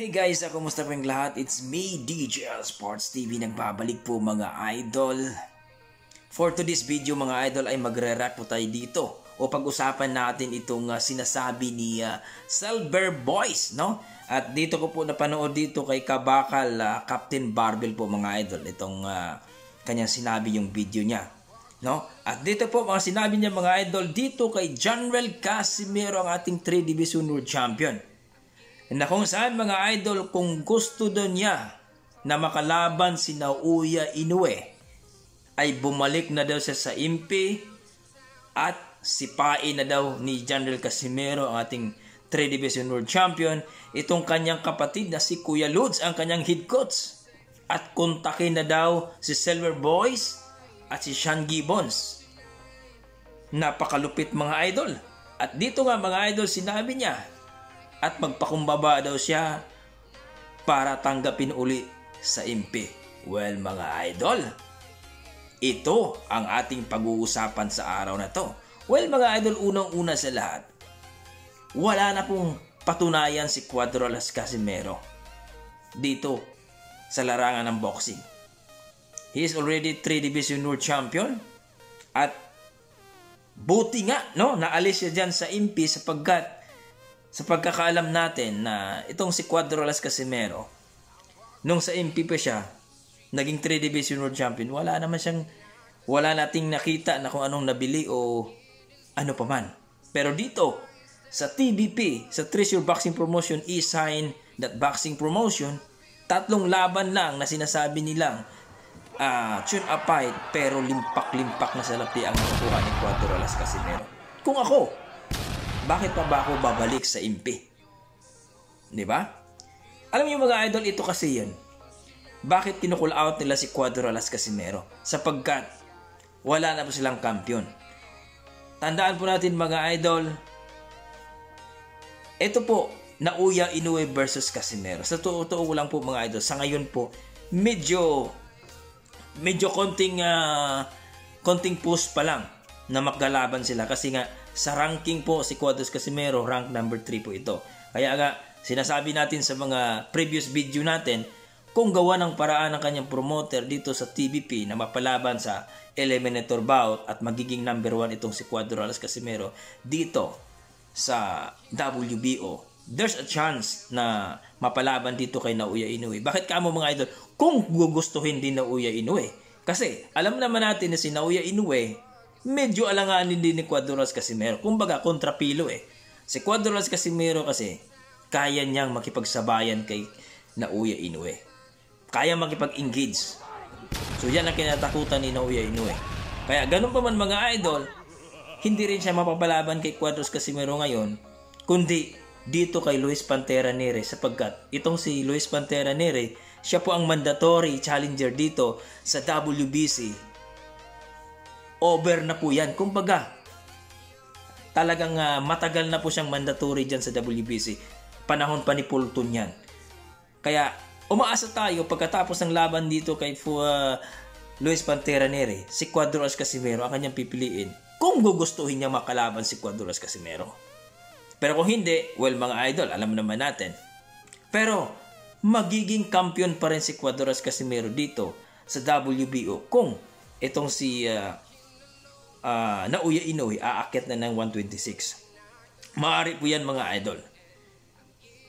Hey guys, kumusta po yung lahat? It's me, DJL Sports TV. Nagbabalik po mga idol. For today's video mga idol ay magre-react po tayo dito o pag-usapan natin itong sinasabi ni Silver Boys, no? At dito ko po napanood dito kay Kabakal Captain Barbell po mga idol itong kanyang sinabi yung video niya, no? At dito po mga sinabi niya mga idol dito kay General Casimero, ang ating 3 Division World Champion, na kung saan mga idol kung gusto doon niya na makalaban si Naoya Inoue ay bumalik na daw siya sa impi at sipain na daw ni General Casimero ang ating 3 Division World Champion itong kanyang kapatid na si Kuya Lods, ang kanyang head coach, at kontakin na daw si Silver Boys at si Sean Gibbons. Napakalupit mga idol. At dito nga mga idol sinabi niya at magpakumbaba daw siya para tanggapin uli sa impi. Well mga idol, ito ang ating pag-uusapan sa araw na to. Well mga idol, unang-una sa lahat, wala na pong patunayan si Cuadro-Las Casimero dito sa larangan ng boxing. He is already 3 Division World Champion at buti nga no, naalis siya dyan sa impi sapagkat sa pagkakaalam natin na itong si Cuadro-Las Casimero, nung sa MP pa siya, naging 3 Division World Champion, wala nating nakita na kung anong nabili o ano pa man. Pero dito, sa TBP, sa Treasure Boxing Promotion, e-sign that boxing promotion, 3 laban lang na sinasabi nilang tune up fight, pero limpak-limpak na salapi ang nakuha ni Cuadro-Las Casimero. Kung ako, bakit pa ba ako babalik sa impi? Di ba? Alam niyo mga idol, ito kasi yan. Bakit kinukul out nila si Cuadro-Las Casimero? Sapagkat wala na po silang kampiyon. Tandaan po natin mga idol, ito po, Naoya Inoue versus Casimero. Sa totoo lang po mga idol, sa ngayon po, medyo konting push pa lang na magkalaban sila kasi nga sa ranking po si Cuadro-Las Casimero rank number 3 po ito. Kaya nga sinasabi natin sa mga previous video natin, kung gawa ng paraan ng kanyang promoter dito sa TBP na mapalaban sa eliminator bout at magiging number 1 itong si Cuadro-Las Casimero dito sa WBO, there's a chance na mapalaban dito kay Naoya Inoue. Bakit ka mo mga idol? Kung gugustuhin din Naoya Inoue, kasi alam naman natin na si Naoya Inoue medyo alanganin din ni Cuadro-Las Casimero. Kumbaga, kontrapilo eh. Si Cuadro-Las Casimero kasi, kaya niyang makipagsabayan kay Naoya Inoue. Kaya makipag-engage. So, yan ang kinatakutan ni Naoya Inoue. Kaya, ganun pa man mga idol, hindi rin siya mapapalaban kay Cuadro-Las Casimero ngayon, kundi dito kay Luis Pantera Nere, sapagkat itong si Luis Pantera Nere, siya po ang mandatory challenger dito sa WBC. Over na po yan. Kumbaga, talagang matagal na po siyang mandatory dyan sa WBC. Panahon pa ni Fulton yan. Kaya, umaasa tayo pagkatapos ng laban dito kay Luis Pantera Nere, si Cuadro-Las Casimero ang kanyang pipiliin kung gugustuhin niya makalaban si Cuadro-Las Casimero. Pero kung hindi, well mga idol, alam naman natin. Pero, magiging kampiyon pa rin si Cuadro-Las Casimero dito sa WBO kung itong si Naoya Inoue aakyat na ng 126. Maaari po yan mga idol.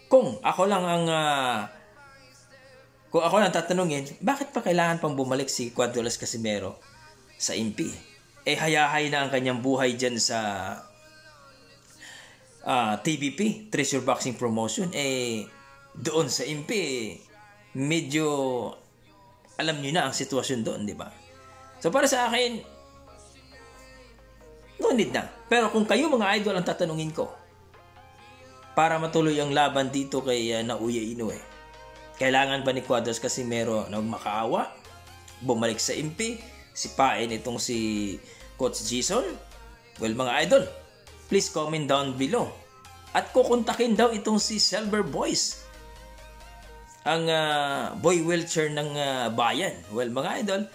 Kung ako lang tatanungin, bakit pa kailangan pang bumalik si Cuadro-Las Casimero sa impi? Hayahay na ang kanyang buhay dyan sa TBP, Treasure Boxing Promotion. Doon sa impi, medyo alam nyo na ang sitwasyon doon, di ba? So para sa akin, no need na. Pero kung kayo mga idol ang tatanungin ko, para matuloy ang laban dito kay Naoya Inoue, kailangan ba ni Cuadro-Las Casimero na makaawa, bumalik sa impi, sipain itong si Coach Jason? Well mga idol, please comment down below. At kukontakin daw itong si Silver Boys, ang boy wheelchair ng bayan. Well mga idol,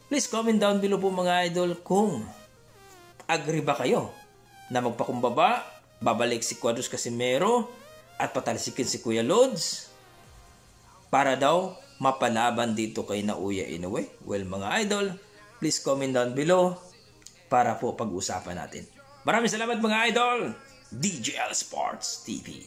please comment down below po mga idol kung agree ba kayo na magpakumbaba, babalik si Cuadro-Las Casimero at patalsikin si Kuya Lods? para daw mapalaban dito kay Naoya Inoue? Well, mga idol, please comment down below para po pag-usapan natin. Maraming salamat mga idol! DJL Sports TV.